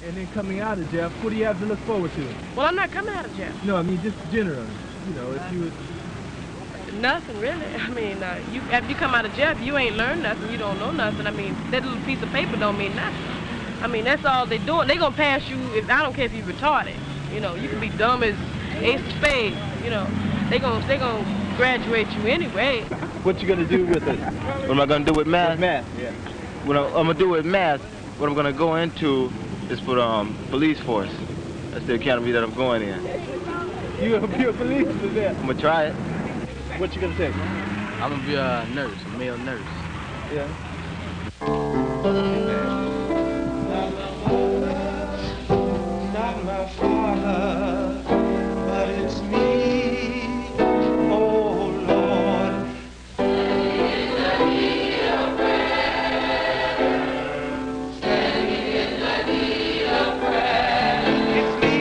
And then coming out of jail, what do you have to look forward to? Well, I'm not coming out of jail. No, I mean just generally. You know, if you would... Nothing really. I mean, after you come out of jail, if you ain't learned nothing, you don't know nothing. I mean, that little piece of paper don't mean nothing. I mean, that's all they doing. They gonna pass you. I don't care if you're retarded. You know, you can be dumb as ace of spades. You know, they gonna graduate you anyway. What you gonna do with it? What am I gonna do with math? With math, yeah. What I'm gonna do with math, what I'm gonna go into is for the police force. That's the academy that I'm going in. You gonna be a policeman there? I'm gonna try it. What you gonna take? I'm gonna be a nurse, a male nurse. Yeah. Not my father, but it's me. Oh Lord. Standing in the need of prayer. Standing in the need of prayer. It's me.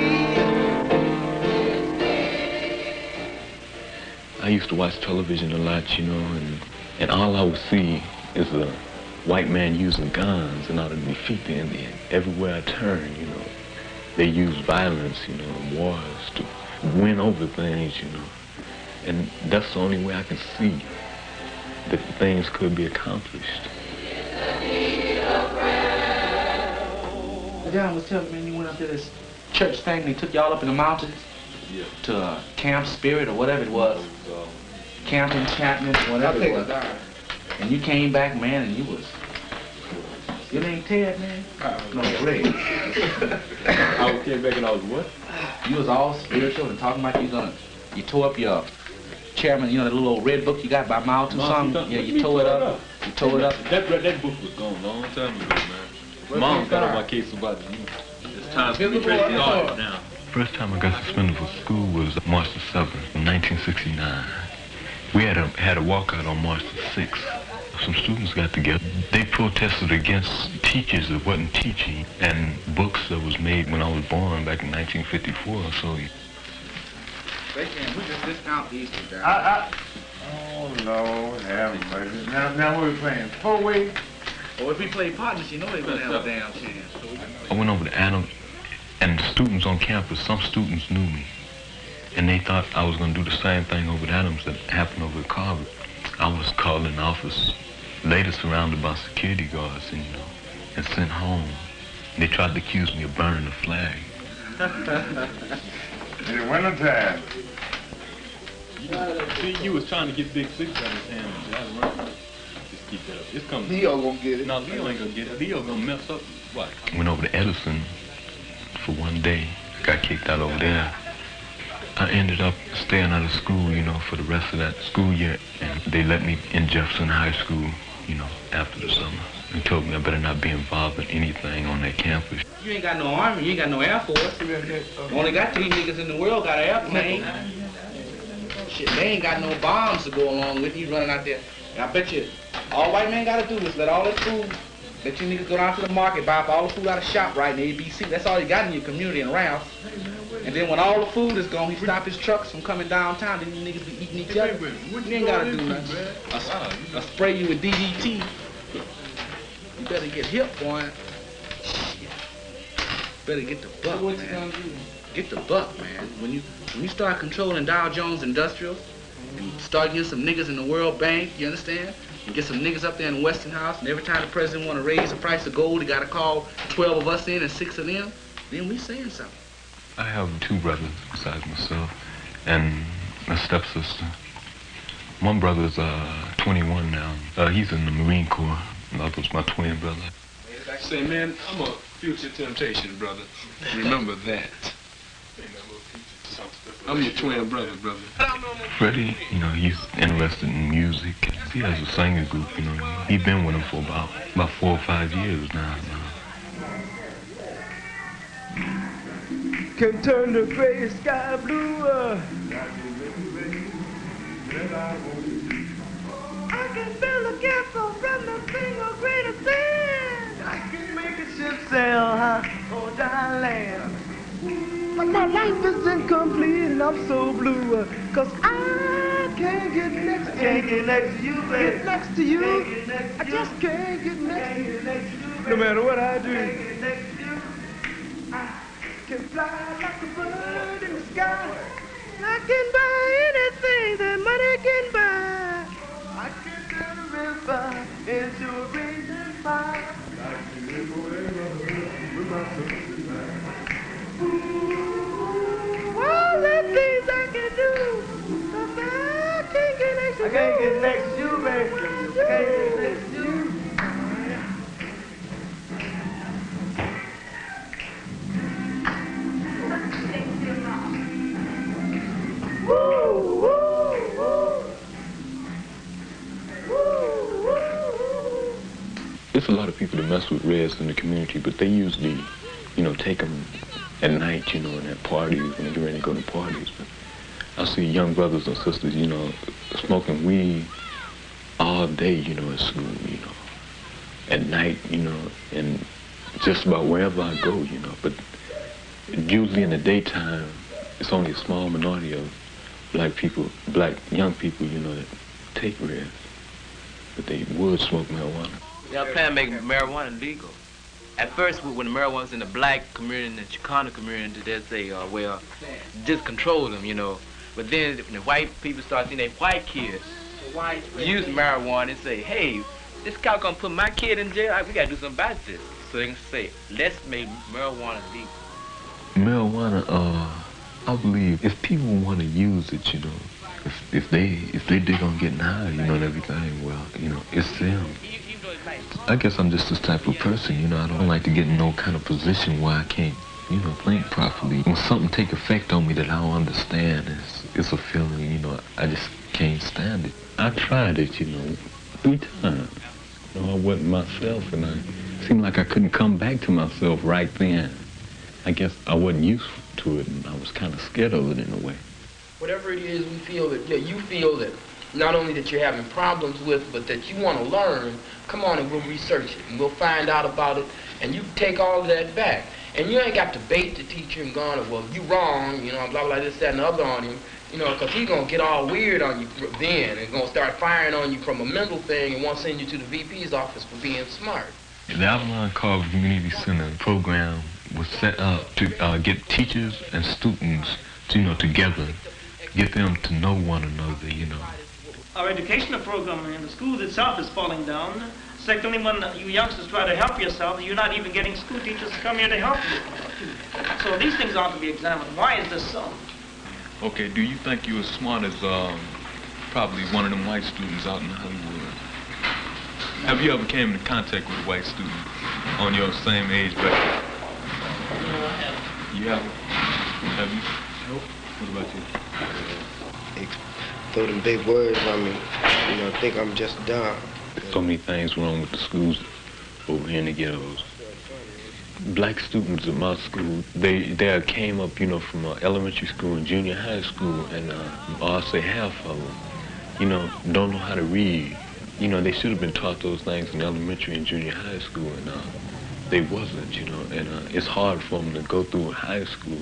I used to watch television a lot, you know, and all I would see is a white man using guns in order to defeat the Indian. Everywhere I turn, you know, they use violence, you know, and wars to win over things, you know. And that's the only way I can see that things could be accomplished. John was telling me you went up to this church thing, they took y'all up in the mountains to Camp Spirit or whatever it was. Camp Enchantment, whatever it was. And you came back, man, and you was... Your name Ted, man? No, Ray. I came back and I was what? You was all spiritual and talking about you tore up your chairman, you know, the little old red book you got by Mouth or something? Yeah, you tore it up. You tore it up. That book was gone a long time ago, man. Mom got on my case about it. It's time for me to trace the audience now. First time I got suspended from school was March the 7th, 1969. We had a walkout on March the 6th. Some students got together. They protested against teachers that wasn't teaching and books that was made when I was born back in 1954. So They can't, we just discount these two guys. Oh, Lord, have mercy. Now what are we playing? Four-way? Well, if we play partners, you know they're gonna have a damn chance. I went over to Adams, and the students on campus, some students knew me. And they thought I was gonna do the same thing over at Adams that happened over at Carver. I was called in the office, later surrounded by security guards and, you know, and sent home. They tried to accuse me of burning the flag. In the wintertime. You was trying to get Big Six out of his hand and I run. Just keep that up. It's coming. Leo gonna get it. No, Leo ain't gonna get it. Leo gonna mess up. What? Went over to Edison for one day. Got kicked out over there. I ended up staying out of school, you know, for the rest of that school year. And they let me in Jefferson High School, you know, after the summer. And told me I better not be involved in anything on that campus. You ain't got no army, you ain't got no air force. Only got 3 niggas in the world got an airplane. Shit, they ain't got no bombs to go along with you running out there. And I bet you all white men gotta do is let all that food, let you niggas go down to the market, buy up all the food out of shop right in the ABC. That's all you got in your community and around. And then when all the food is gone, he stop his trucks from coming downtown, then you niggas be eating each other. You ain't gotta do nothing. I spray you with DDT. You better get hip, boy. Better get the buck, man. Get the buck, man. When you start controlling Dow Jones Industrials and start getting some niggas in the World Bank, you understand? And get some niggas up there in the Westinghouse, and every time the president want to raise the price of gold, he got to call 12 of us in and 6 of them, then we saying something. I have 2 brothers besides myself and a stepsister. One brother's 21 now. He's in the Marine Corps. The other's my twin brother. Say, man, I'm a future temptation, brother. Remember that. I'm your twin brother. Freddie, you know, he's interested in music. He has a singing group, you know. He's been with him for about 4 or 5 years now. Can turn the gray sky blue. I can build a castle from nothing or greater thing. I can make a ship sail high on dry land. But my life is incomplete and I'm so blue. Cause I can't get next to you. Get next to you. I just can't get next to you. No matter what I do. There's a lot of people that mess with Reds in the community, but they usually, you know, take them at night, you know, and at parties, when they get ready to go to parties. But I see young brothers and sisters, you know, smoking weed all day, you know, at school, you know, at night, you know, and just about wherever I go, you know. But usually in the daytime, it's only a small minority of black young people, you know, that take Reds, but they would smoke marijuana. Y'all plan to make marijuana legal. At first, when the marijuana was in the black community and the Chicano community, they'd say, well, just control them, you know. But then when the white people start seeing their white kids use marijuana and say, hey, this cow gonna put my kid in jail, we gotta do something about this. So they can say, let's make marijuana legal. Marijuana, I believe if people want to use it, you know, if they dig on getting high, you know, and everything, well, you know, it's them. I guess I'm just this type of person, you know. I don't like to get in no kind of position where I can't, you know, think properly. When something take effect on me that I don't understand, it's a feeling, you know, I just can't stand it. I tried it, you know, 3 times. You know, I wasn't myself, and it seemed like I couldn't come back to myself right then. I guess I wasn't used to it, and I was kind of scared of it in a way. Whatever it is we feel that, you feel that not only that you're having problems with, but that you want to learn, come on and we'll research it, and we'll find out about it, and you take all of that back. And you ain't got to bait the teacher and going, well, you wrong, you know, blah, blah, this, that, and the other on him, you know, because he's going to get all weird on you then and going to start firing on you from a mental thing and want to send you to the VP's office for being smart. The Avalon Carver Community Center program was set up to get teachers and students, to, you know, together, get them to know one another, you know. Our educational program in the schools itself is falling down. Secondly, when you youngsters try to help yourself, you're not even getting school teachers to come here to help you. So these things ought to be examined. Why is this so? Okay, do you think you're as smart as probably one of them white students out in Hollywood? Have you ever came into contact with a white student on your same age bracket? No, I haven't. You haven't? Have you? Nope. What about you? Throw them big words on me. You know, think I'm just dumb. There's so many things wrong with the schools over here in the ghettos. Black students at my school, they came up, you know, from elementary school and junior high school, and I'll say half of them, you know, don't know how to read. You know, they should have been taught those things in elementary and junior high school, and they wasn't, you know, and it's hard for them to go through high school,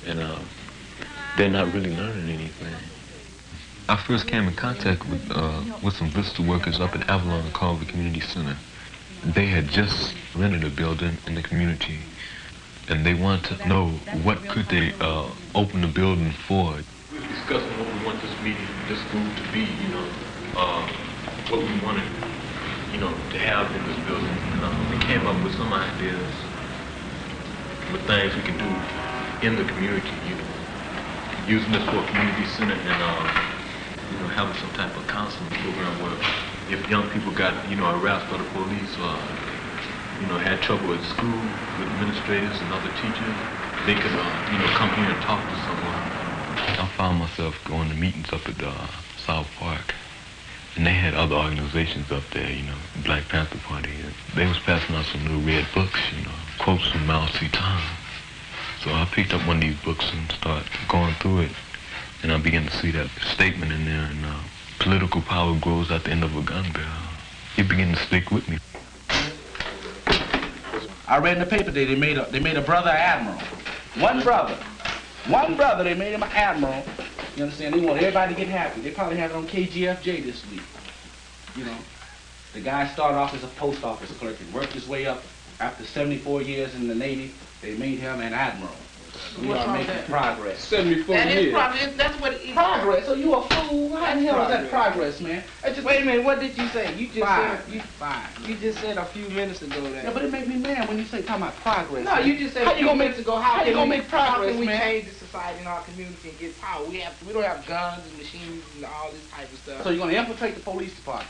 and they're not really learning anything. I first came in contact with some visitor workers up at Avalon Carver Community Center. They had just rented a building in the community, and they wanted to know what could they open the building for. We were discussing what we want this school to be, you know, what we wanted, you know, to have in this building. We came up with some ideas, with things we can do in the community, you know, using this for a community center and you know, having some type of counseling program where if young people got, you know, harassed by the police or, you know, had trouble at school with administrators and other teachers, they could, you know, come here and talk to someone. I found myself going to meetings up at South Park, and they had other organizations up there, you know, Black Panther Party. They was passing out some new red books, you know, quotes from Mao Zedong. So I picked up one of these books and started going through it. And I began to see that statement in there, and political power grows at the end of a gun barrel. It began to stick with me. I read in the paper that they made a brother admiral. One brother, they made him an admiral. You understand? They want everybody to get happy. They probably have it on KGFJ this week. You know, the guy started off as a post office clerk and worked his way up. After 74 years in the Navy, they made him an admiral. We are making progress. 74 that years. Is progress. That's what it is. Progress? So you a fool? How the hell is that progress, man? Wait a minute, what did you say? You just Fine. You just said a few minutes ago that. Yeah, but it made me mad when you say talking about progress. No, man. you just said how you gonna make how you gonna make progress, how can we man? change the society in our community and get power? We don't have guns and machines and all this type of stuff. So you're gonna infiltrate the police department?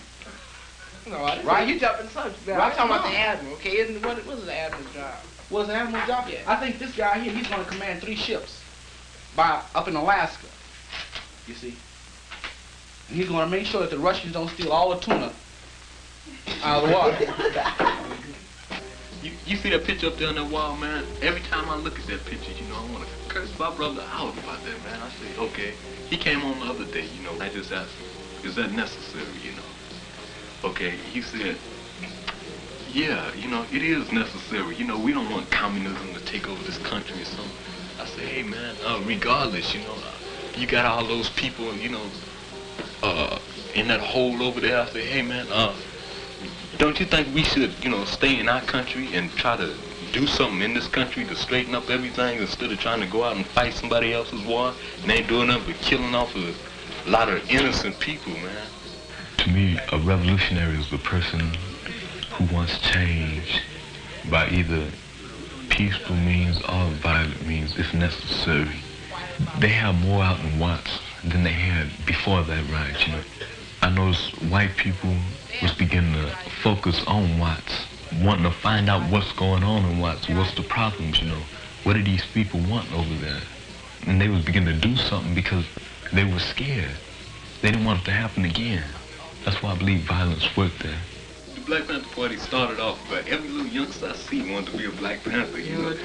No, right? You jumping subject. Right. I'm talking about the admiral. Okay, what is the admiral's job? What's the admiral's job? Yeah. I think this guy here, he's gonna command 3 ships up in Alaska. You see? And he's gonna make sure that the Russians don't steal all the tuna Out of the water. You see that picture up there on that wall, man? Every time I look at that picture, you know, I want to curse my brother out about that, man. I say, okay, he came on the other day, you know. I just asked him, is that necessary, you know? Okay, he said, yeah, you know, it is necessary. You know, we don't want communism to take over this country or something. I say, hey, man, regardless, you know, you got all those people, you know, in that hole over there. I say, hey, man, don't you think we should, you know, stay in our country and try to do something in this country to straighten up everything instead of trying to go out and fight somebody else's war? And they ain't doing nothing but killing off a lot of innocent people, man. To me, a revolutionary is the person who wants change by either peaceful means or violent means, if necessary. They have more out in Watts than they had before that riot, you know. I noticed white people was beginning to focus on Watts, wanting to find out what's going on in Watts, what's the problems, you know. What do these people want over there? And they was beginning to do something because they were scared. They didn't want it to happen again. That's why I believe violence worked there. The Black Panther Party started off, but every little youngster I see wanted to be a Black Panther, you know.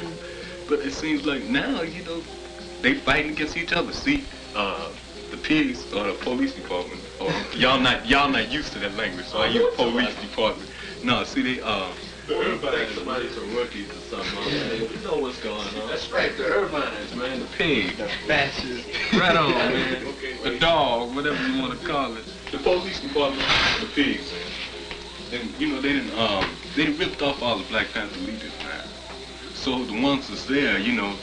But it seems like now, you know, they fighting against each other. See, the pigs or the police department, or y'all not used to that language, so I use police department. No, see, they Everybody, somebody's some rookies or something. Yeah, we know what's going on. That's right, the Irvines, man, the pig, the fascists. Right on, man. The dog, whatever you want to call it. The police department, the pigs, man. And you know, they ripped off all the Black Panther leaders, man. So the ones that's there, you know,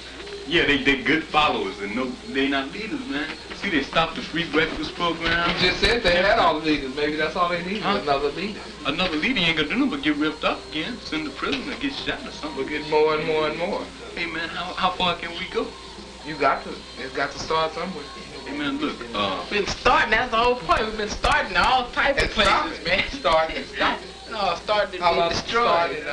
yeah, they good followers, and no, they not leaders, man. See, they stopped the free breakfast program. You just said they had all the leaders. Maybe that's all they need, another leader. Another leader ain't gonna do nothing but get ripped up again, send to prison, or get shot or something. We'll get more and more and more. Hey, man, how far can we go? You got to. It's got to start somewhere. Hey, man, look, been starting, that's the whole point. We've been starting all types of places, man. Starting and stopping. No, starting to be destroyed.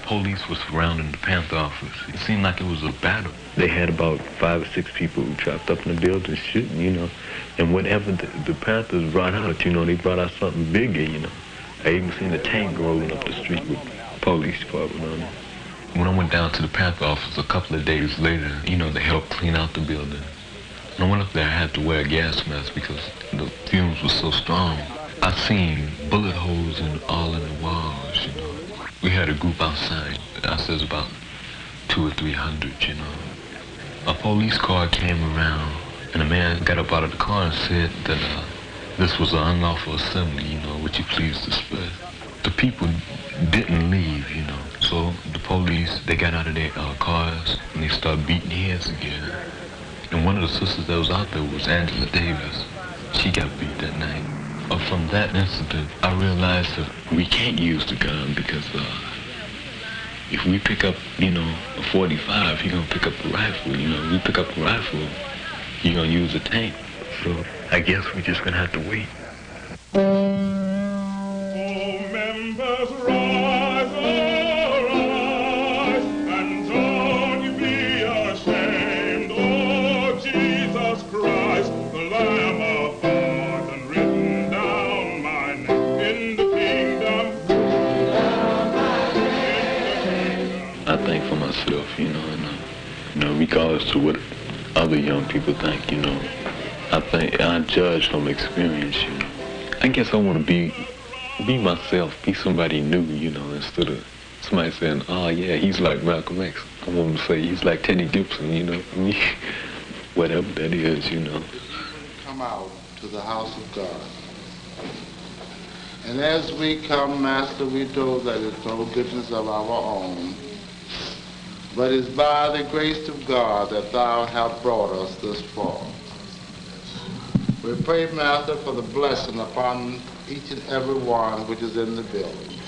Police was surrounding the Panther office. It seemed like it was a battle. They had about 5 or 6 people who trapped up in the building shooting, you know. And whatever the Panthers brought out, you know, they brought out something bigger, you know. I even seen a tank rolling up the street with police department on it. When I went down to the Panther office a couple of days later, you know, they helped clean out the building. And I went up there, I had to wear a gas mask because the fumes were so strong. I seen bullet holes all in the walls, you know. We had a group outside. I says about 200 or 300, you know. A police car came around, and a man got up out of the car and said that this was an unlawful assembly, you know, would you please disperse? The people didn't leave, you know. So the police, they got out of their cars, and they started beating heads again. And one of the sisters that was out there was Angela Davis. She got beat that night. From that incident, I realized that we can't use the gun because if we pick up, you know, a 45, he's gonna pick up a rifle. You know, we pick up a rifle, he's gonna use a tank. So I guess we're just gonna have to wait. Members, rise, arise, and don't be ashamed. Oh, Jesus Christ, the Lamb of God, and written down my name in the kingdom. I think for myself, you know, and you know, regardless to what other young people think, you know, I think I judge from experience, you know. I guess I want to be myself, be somebody new, you know, instead of somebody saying, oh yeah, he's like Malcolm X. I want him to say he's like Teddy Gibson, you know, whatever that is, you know. Come out to the house of God. And as we come, Master, we know that it's no goodness of our own, but it's by the grace of God that thou hast brought us this far. We pray, Master, for the blessing upon each and every one which is in the building.